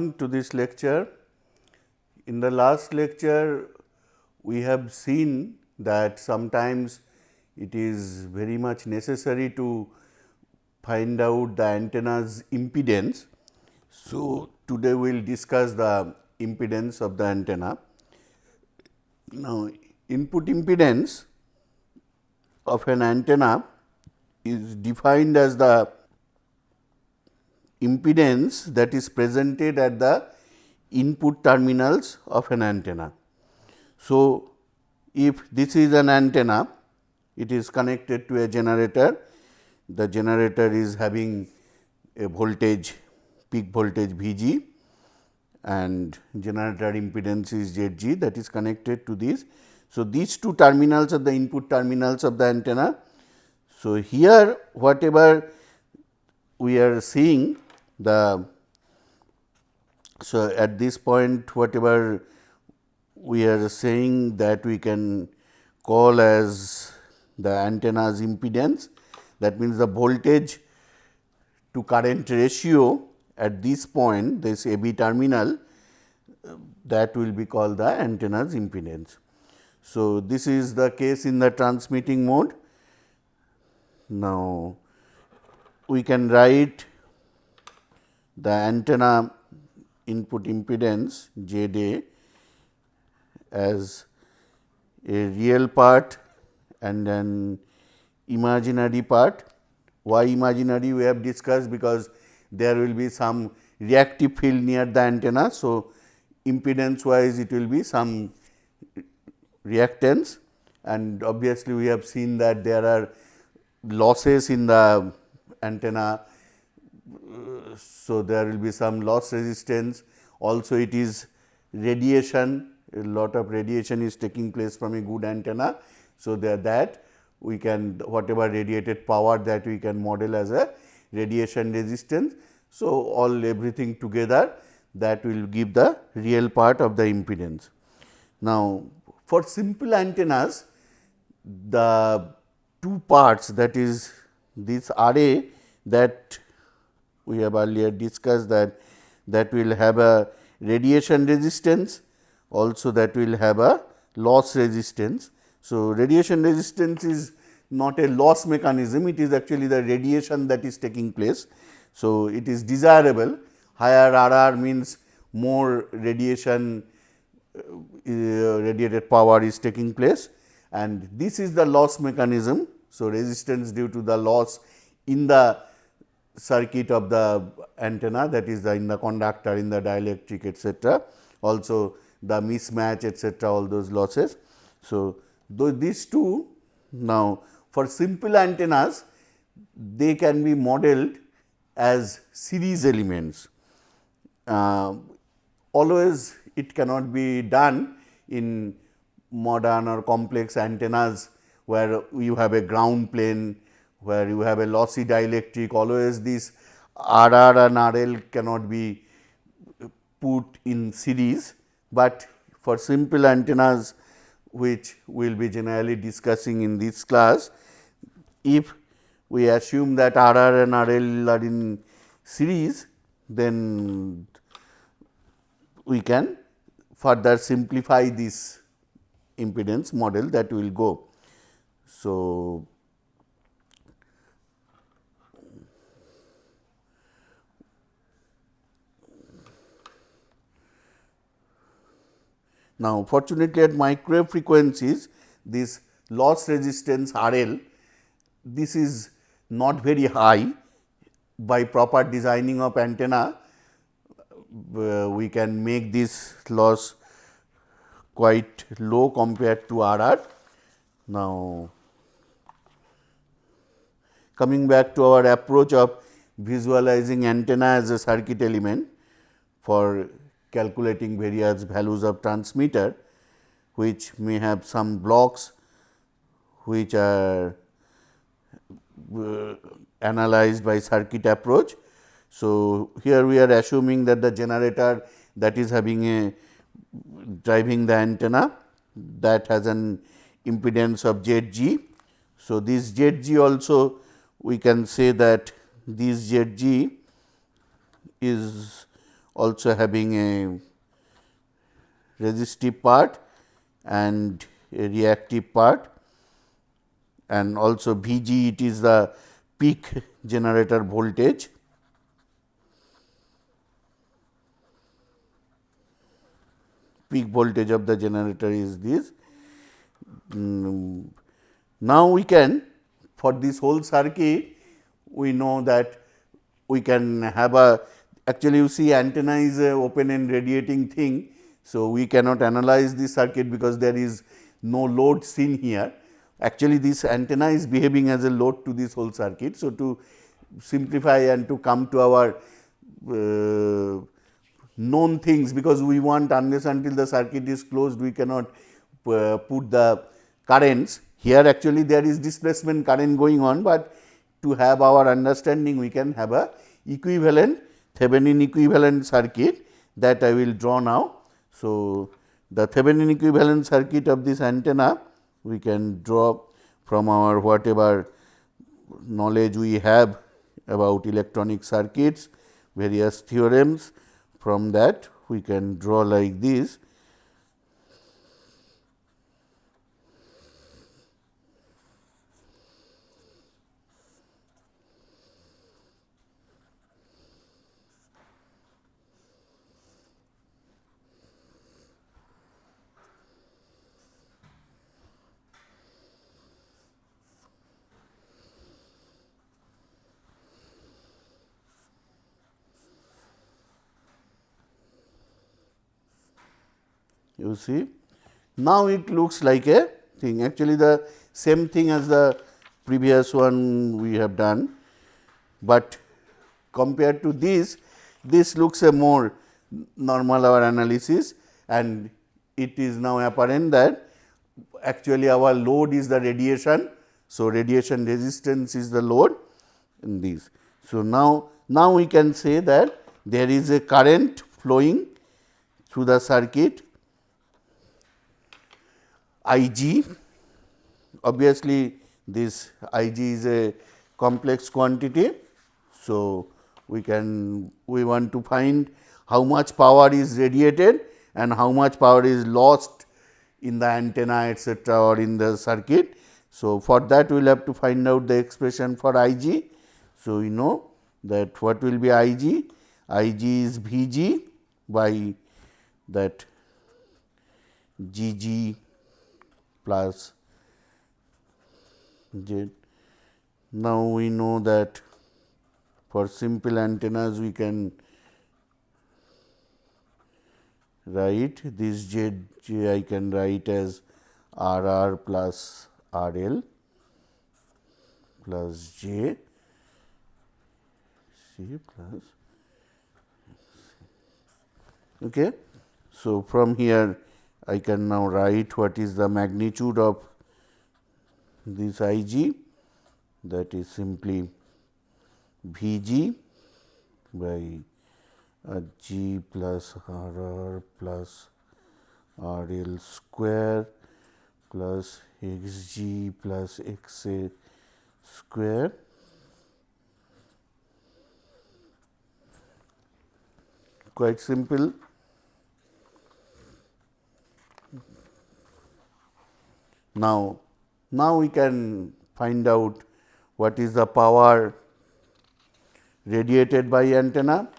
welcome to this lecture. In the last lecture, we have seen that sometimes it is very much necessary to find out the antenna's impedance. So, today we will discuss the impedance of the antenna. Now, input impedance of an antenna is defined as the impedance that is presented at the input terminals of an antenna. So, if this is an antenna, it is connected to a generator. The generator is having a voltage, peak voltage Vg, and generator impedance is Zg, that is connected to this. So, these two terminals are the input terminals of the antenna. So, here whatever we are seeing so at this point whatever we are saying that we can call as the antenna's impedance, that means the voltage to current ratio at this point, this AB terminal, that will be called the antenna's impedance. So, this is the case in the transmitting mode. Now, we can write the antenna input impedance ZA as a real part and an imaginary part. Why imaginary? We have discussed because there will be some reactive field near the antenna. So, impedance wise it will be some reactance, and obviously, we have seen that there are losses in the antenna. So, there will be some loss resistance, also it is radiation, a lot of radiation is taking place from a good antenna. So, that we can whatever radiated power that we can model as a radiation resistance. So, everything together that will give the real part of the impedance. Now, for simple antennas, the two parts, that is this array that we have earlier discussed, that will have a radiation resistance, also that will have a loss resistance. So, radiation resistance is not a loss mechanism, it is actually the radiation that is taking place. So, it is desirable, higher RR means more radiation, radiated power is taking place, and this is the loss mechanism. So, resistance due to the loss in the circuit of the antenna, that is in the conductor, in the dielectric, etc. Also the mismatch, etc., all those losses. So, these two, now for simple antennas, they can be modeled as series elements. Always it cannot be done in modern or complex antennas where you have a ground plane, where you have a lossy dielectric, always this RR and RL cannot be put in series, but for simple antennas which we will be generally discussing in this class, if we assume that RR and RL are in series, then we can further simplify this impedance model that will go. So, now, fortunately at microwave frequencies, this loss resistance RL, this is not very high. By proper designing of antenna, we can make this loss quite low compared to RR. Now, coming back to our approach of visualizing antenna as a circuit element for calculating various values of transmitter, which may have some blocks which are analyzed by circuit approach. So, here we are assuming that the generator that is having driving the antenna, that has an impedance of Zg. So, this Zg also we can say that this Zg is also having a resistive part and a reactive part, and also Vg, it is the peak generator voltage. Peak voltage of the generator is this. Now, we can, for this whole circuit, we know that we can have a, actually you see antenna is a open and radiating thing. So, we cannot analyze this circuit because there is no load seen here. Actually, this antenna is behaving as a load to this whole circuit. So, to simplify and to come to our known things, because we want, unless until the circuit is closed, we cannot put the currents. Here actually there is displacement current going on, but to have our understanding, we can have a equivalent Thevenin equivalent circuit that I will draw now. So, the Thevenin equivalent circuit of this antenna we can draw from our whatever knowledge we have about electronic circuits, various theorems. From that we can draw like this. You see, now it looks like a thing, actually the same thing as the previous one we have done, but compared to this looks a more normal our analysis, and it is now apparent that actually our load is the radiation. So, radiation resistance is the load in this. So, now we can say that there is a current flowing through the circuit I g. Obviously, this I g is a complex quantity. So, we want to find how much power is radiated and how much power is lost in the antenna, etc., or in the circuit. So, for that we will have to find out the expression for I g. So, we know that what will be I g? I g is V g by that G g plus Z. Now, we know that for simple antennas we can write this Z I can write as R r plus R l plus J C plus. Okay. So, from here I can now write what is the magnitude of this I g, that is simply V g by G plus R r plus R l square plus X g plus X a square. Quite simple. Now we can find out what is the power radiated by antenna.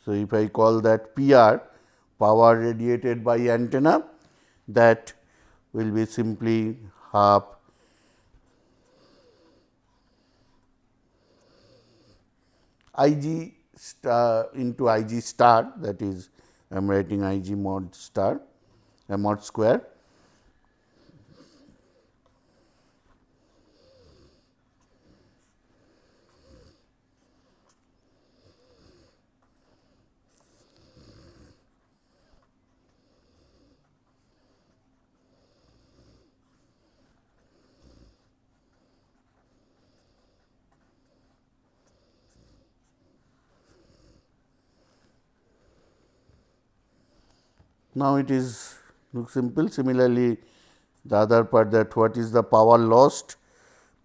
So, if I call that PR, power radiated by antenna, that will be simply half I g star into I g star, that is I am writing I g mod star mod square. Now, it is looks simple. Similarly, the other part, that what is the power lost,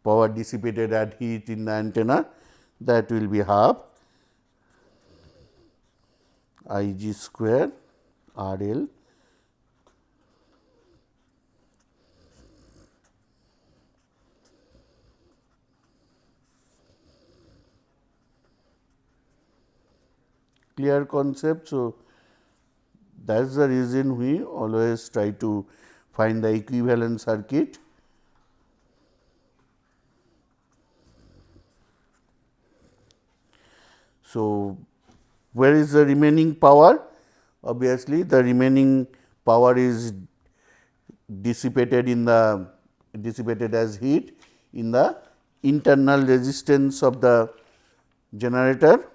power dissipated at heat in the antenna, that will be half Ig square RL clear concept. So, that is the reason we always try to find the equivalent circuit. So, where is the remaining power? Obviously, the remaining power is dissipated as heat in the internal resistance of the generator.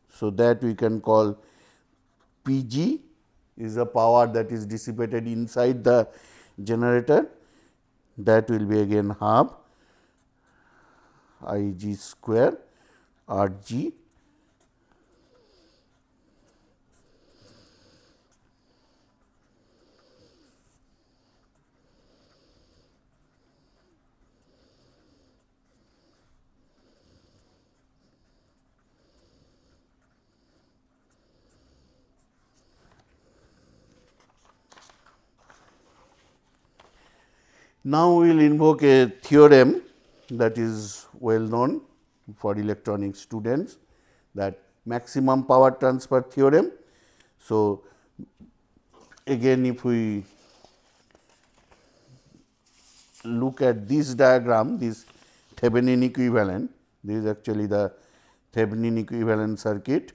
So, that we can call Pg is the power that is dissipated inside the generator, that will be again half Ig square Rg Now, we will invoke a theorem that is well known for electronic students, that maximum power transfer theorem. So, again if we look at this diagram, this Thevenin equivalent, this is actually the Thevenin equivalent circuit.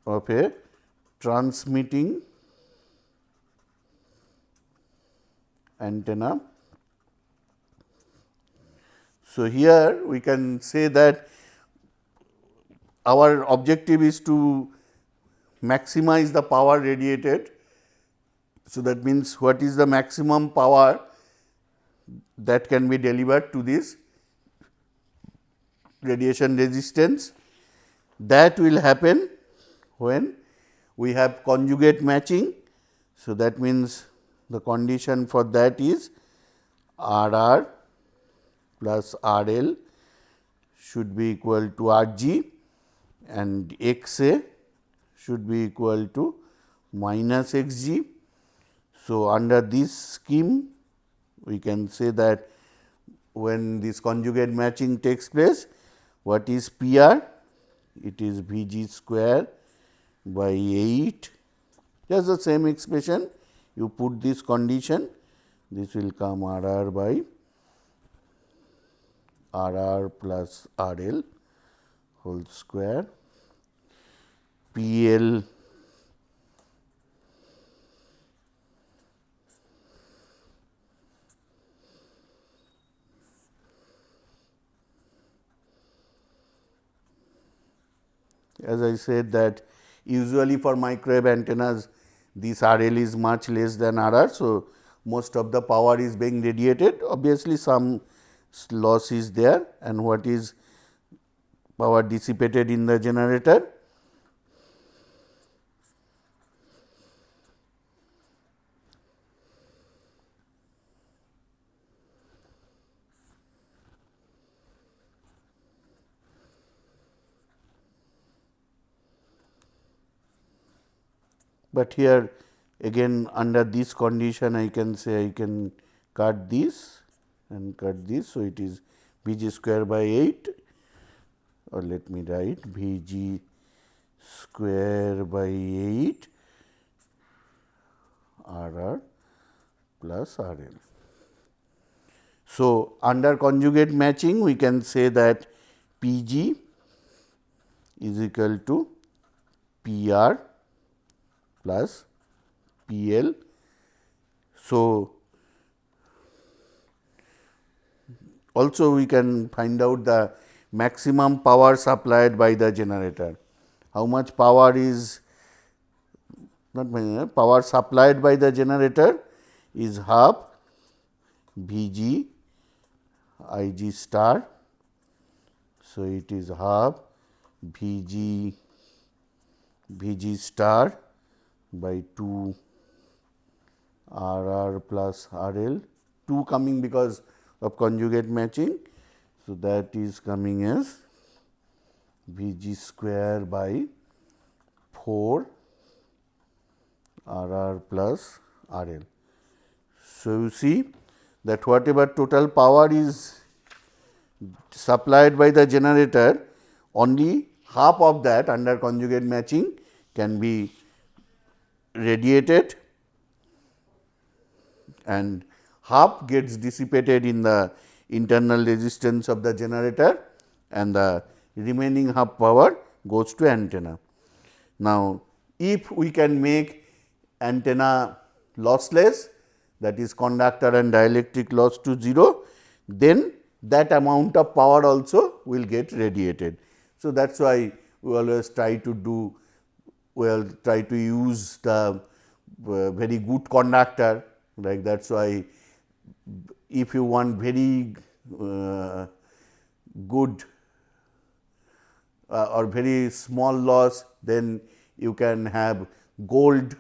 Of a transmitting antenna. So, here we can say that our objective is to maximize the power radiated. So, that means what is the maximum power that can be delivered to this radiation resistance. That will happen when we have conjugate matching. So, that means the condition for that is RR plus RL should be equal to RG and XA should be equal to minus XG. So, under this scheme we can say that when this conjugate matching takes place, what is PR? It is Vg square by 8, just the same expression, you put this condition, this will come RR by RR plus RL whole square, PL as I said that usually for microwave antennas this RL is much less than RR. So, most of the power is being radiated, obviously some loss is there, and what is power dissipated in the generator? But here again under this condition I can say I can cut this and cut this. So, it is Vg square by 8, or let me write Vg square by 8 RR plus RL. So, under conjugate matching we can say that Pg is equal to PR plus PL. So, also we can find out the maximum power supplied by the generator. How much power is power supplied by the generator is half Vg Ig star. So, it is half Vg star by 2 RR plus RL, 2 coming because of conjugate matching. So, that is coming as V g square by 4 R r plus R L. So, you see that whatever total power is supplied by the generator, only half of that under conjugate matching can be radiated and half gets dissipated in the internal resistance of the generator and the remaining half power goes to antenna. Now, if we can make antenna lossless, that is conductor and dielectric loss to 0, then that amount of power also will get radiated. So, that is why we always try to do, try to use the very good conductor, like that is why if you want very good or very small loss, then you can have gold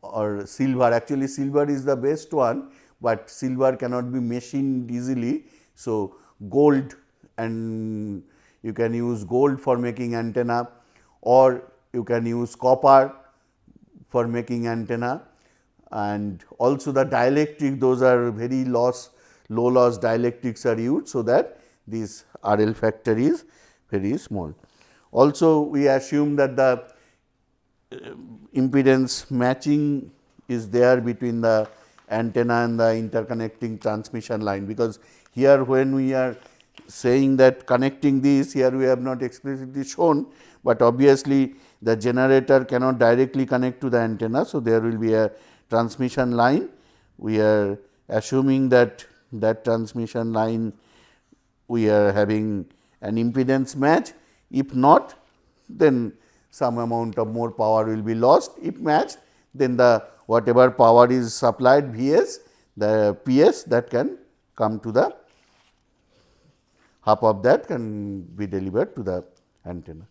or silver. Actually, silver is the best one, but silver cannot be machined easily. So, gold, and you can use gold for making antenna, or you can use copper for making antenna, and also the dielectric, those are very low loss dielectrics are used. So, that this R L factor is very small. Also, we assume that the impedance matching is there between the antenna and the interconnecting transmission line, because here when we are saying that connecting this, here we have not explicitly shown, but obviously the generator cannot directly connect to the antenna. So, there will be a transmission line. We are assuming that that transmission line we are having an impedance match. If not, then some amount of more power will be lost. If matched, then the whatever power is supplied Vs, the Ps, that can come to the half of that can be delivered to the antenna.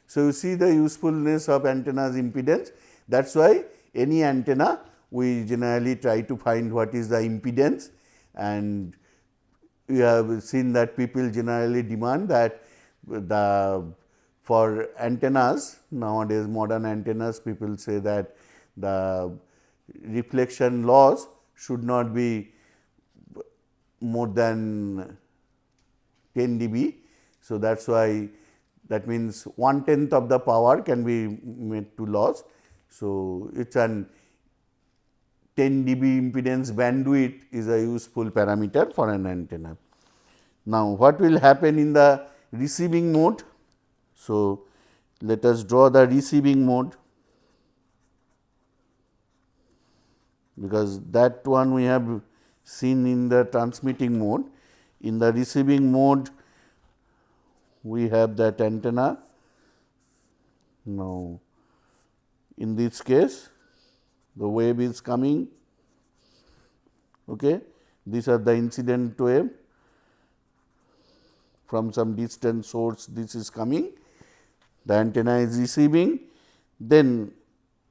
So, you see the usefulness of antenna's impedance. That is why any antenna we generally try to find what is the impedance, and we have seen that people generally demand that the for antennas, nowadays modern antennas, people say that the reflection loss should not be more than 10 dB. So, that is why that means 1/10 of the power can be made to loss. So, it is an 10 dB impedance bandwidth is a useful parameter for an antenna. Now, what will happen in the receiving mode? So, let us draw the receiving mode, because that one we have seen in the transmitting mode. In the receiving mode, we have that antenna. Now, in this case, the wave is coming. Okay. These are the incident wave from some distant source. This is coming. The antenna is receiving. Then,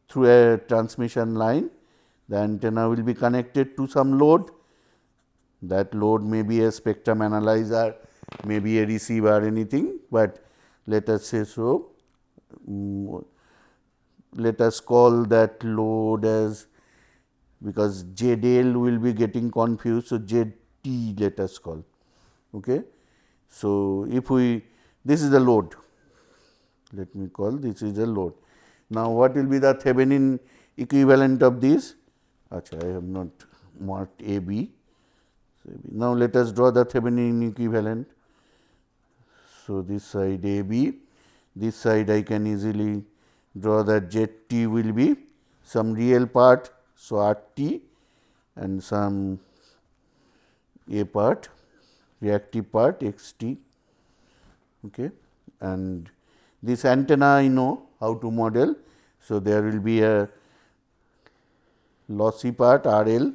through a transmission line, the antenna will be connected to some load. That load may be a spectrum analyzer, may be a receiver, anything, but let us say so. Let us call that load as, because ZL will be getting confused. So, ZT let us call. Okay. So, if we, this is the load, let me call this is a load. Now, what will be the Thevenin equivalent of this? Achha, I have not marked AB. So, now, let us draw the Thevenin equivalent. So, this side AB, this side I can easily draw that ZT will be some real part. So, RT and some A part, reactive part XT. Okay. And this antenna I know how to model. So, there will be a lossy part RL,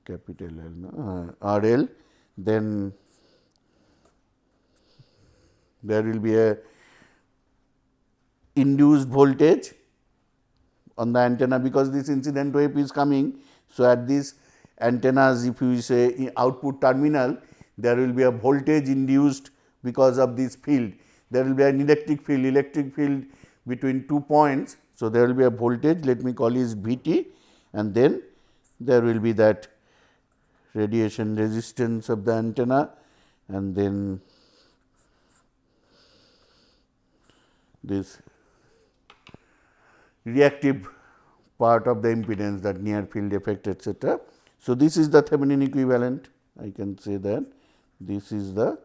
capital L, no? RL, then there will be a induced voltage on the antenna, because this incident wave is coming. So, at this antennas, if you say output terminal, there will be a voltage induced because of this field. There will be an electric field between 2 points. So, there will be a voltage, let me call it Vt, and then there will be that radiation resistance of the antenna, and then this reactive part of the impedance, that near field effect, etc. So, this is the Thevenin equivalent. I can say that this is the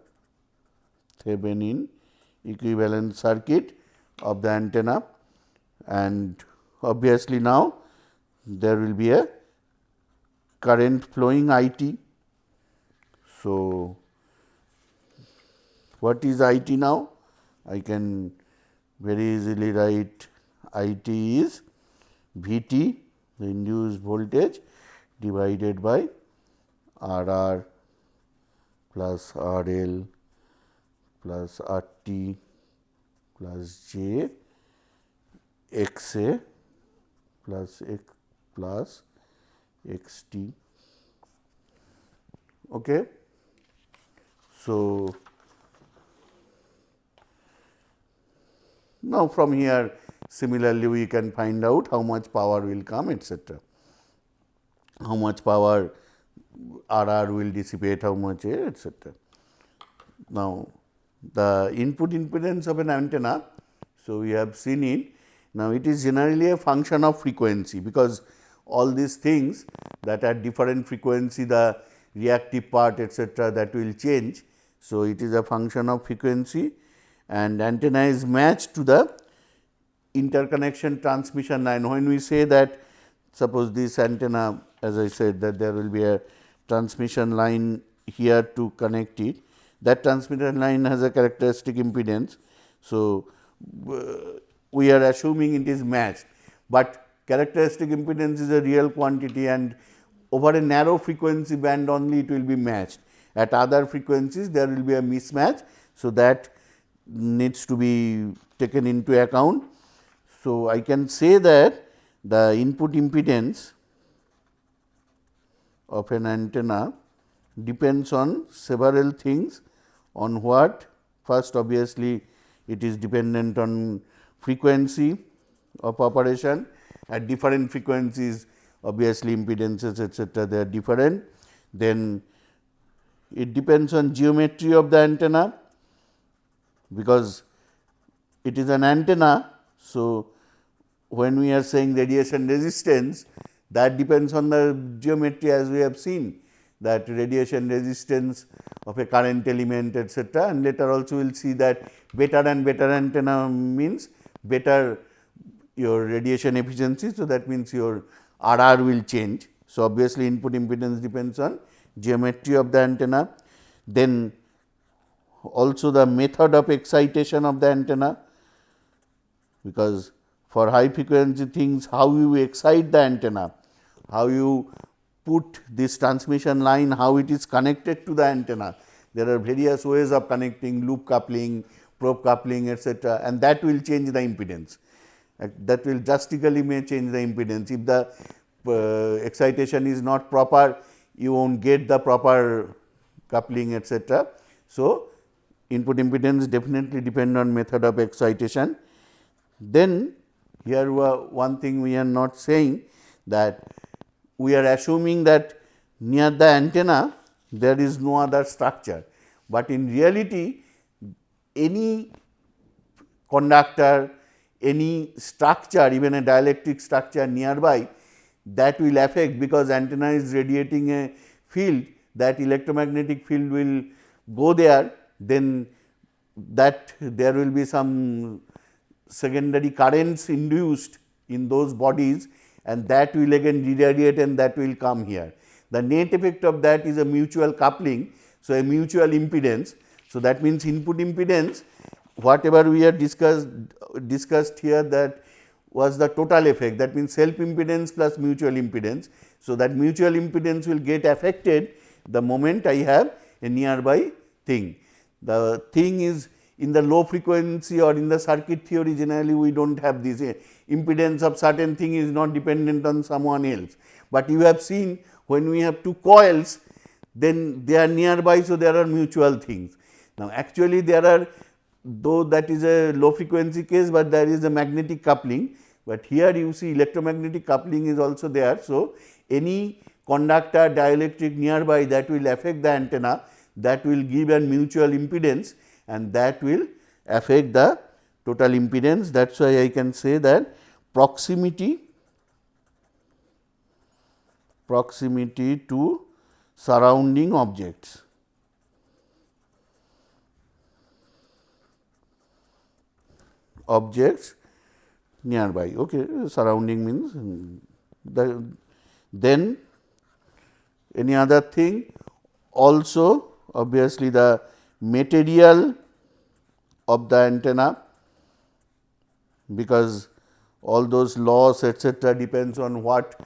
Thevenin equivalent circuit of the antenna, and obviously now there will be a current flowing IT. So, what is IT now? I can very easily write IT is Vt, the induced voltage, divided by Rr plus RL plus RT plus J XA plus XT. Okay. So, now from here similarly we can find out how much power will come, etc. How much power RR will dissipate, how much A, etc. Now, the input impedance of an antenna, so we have seen it. Now, it is generally a function of frequency, because all these things that at different frequency, the reactive part, etc., that will change. So, it is a function of frequency, and antenna is matched to the interconnection transmission line. When we say that, suppose this antenna, as I said, that there will be a transmission line here to connect it, that transmission line has a characteristic impedance. So, we are assuming it is matched, but characteristic impedance is a real quantity, and over a narrow frequency band only it will be matched. At other frequencies there will be a mismatch. So, that needs to be taken into account. So, I can say that the input impedance of an antenna depends on several things. On what? First, obviously, it is dependent on frequency of operation. At different frequencies, obviously impedances, etc., they are different. Then it depends on geometry of the antenna, because it is an antenna. So, when we are saying radiation resistance, that depends on the geometry, as we have seen, that radiation resistance of a current element, etc., and later also we will see that better and better antenna means better your radiation efficiency. So, that means your RR will change. So, obviously, input impedance depends on geometry of the antenna. Then also the method of excitation of the antenna, because for high frequency things, how you excite the antenna, how you put this transmission line, how it is connected to the antenna. There are various ways of connecting, loop coupling, probe coupling, etc., and that will change the impedance. That will drastically may change the impedance. If the excitation is not proper, you won't get the proper coupling, etc. So, input impedance definitely depend on method of excitation. Then here one thing we are not saying, that we are assuming that near the antenna there is no other structure, but in reality any conductor, any structure, even a dielectric structure nearby, that will affect, because antenna is radiating a field, that electromagnetic field will go there, then that there will be some secondary currents induced in those bodies, and that will again irradiate and that will come here. The net effect of that is a mutual coupling. So, a mutual impedance. So, that means input impedance, whatever we have discussed here, that was the total effect, that means self impedance plus mutual impedance. So, that mutual impedance will get affected the moment I have a nearby thing. The thing is in the low frequency or in the circuit theory, generally we do not have this impedance of certain thing is not dependent on someone else. But you have seen when we have two coils, then they are nearby, so there are mutual things. Now, actually there are, though that is a low frequency case, but there is a magnetic coupling, but here you see electromagnetic coupling is also there. So, any conductor dielectric nearby that will affect the antenna, that will give a mutual impedance, and that will affect the total impedance. That is why I can say that proximity to surrounding objects. Nearby. Okay, surrounding means then any other thing, also obviously the material of the antenna, because all those laws etc. depends on what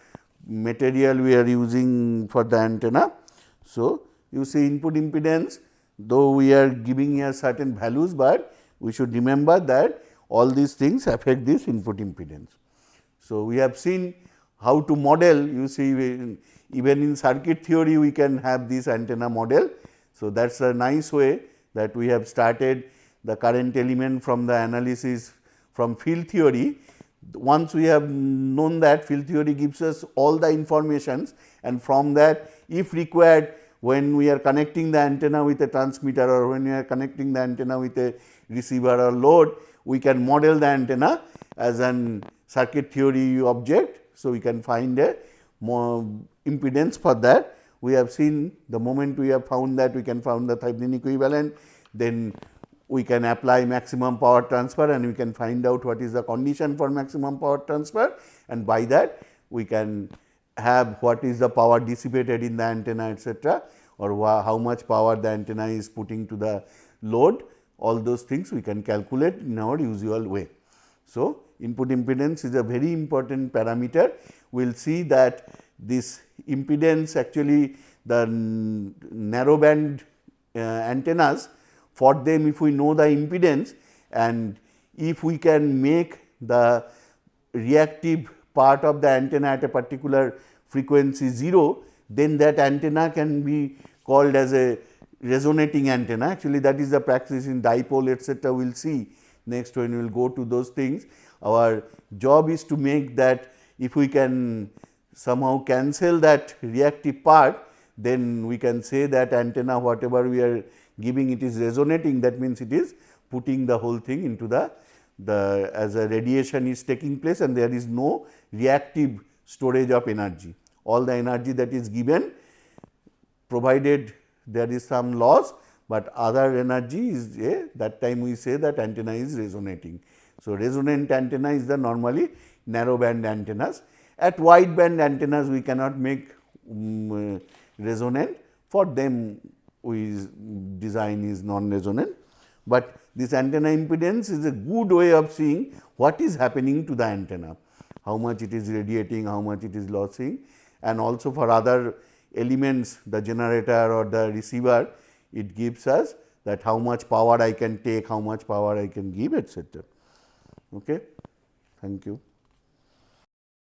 material we are using for the antenna. So, you see input impedance, though we are giving here certain values, but we should remember that all these things affect this input impedance. So, we have seen how to model, you see even in circuit theory we can have this antenna model. So, that is a nice way that we have started the current element from the analysis from field theory. Once we have known that, field theory gives us all the informations, and from that if required, when we are connecting the antenna with a transmitter or when we are connecting the antenna with a receiver or load, we can model the antenna as an circuit theory object. So, we can find a more impedance for that. We have seen the moment we have found that, we can find the Thevenin equivalent, then we can apply maximum power transfer and we can find out what is the condition for maximum power transfer, and by that we can have what is the power dissipated in the antenna etc., or how much power the antenna is putting to the load. All those things we can calculate in our usual way. So, input impedance is a very important parameter. We will see that this impedance, actually the narrowband antennas, for them if we know the impedance and if we can make the reactive part of the antenna at a particular frequency 0, then that antenna can be called as a resonating antenna. Actually, that is the practice in dipole etc. We will see next when we will go to those things. Our job is to make that, if we can somehow cancel that reactive part, then we can say that antenna whatever we are giving, it is resonating. That means, it is putting the whole thing into the as a radiation is taking place and there is no reactive storage of energy. All the energy that is given, provided there is some loss, but other energy is that time we say that antenna is resonating. So, resonant antenna is the normally narrow band antennas. At wide band antennas we cannot make resonant, for them we design is non-resonant, but this antenna impedance is a good way of seeing what is happening to the antenna, how much it is radiating, how much it is losing, and also for other elements, the generator or the receiver, it gives us that how much power I can take, how much power I can give etc. Okay. Thank you.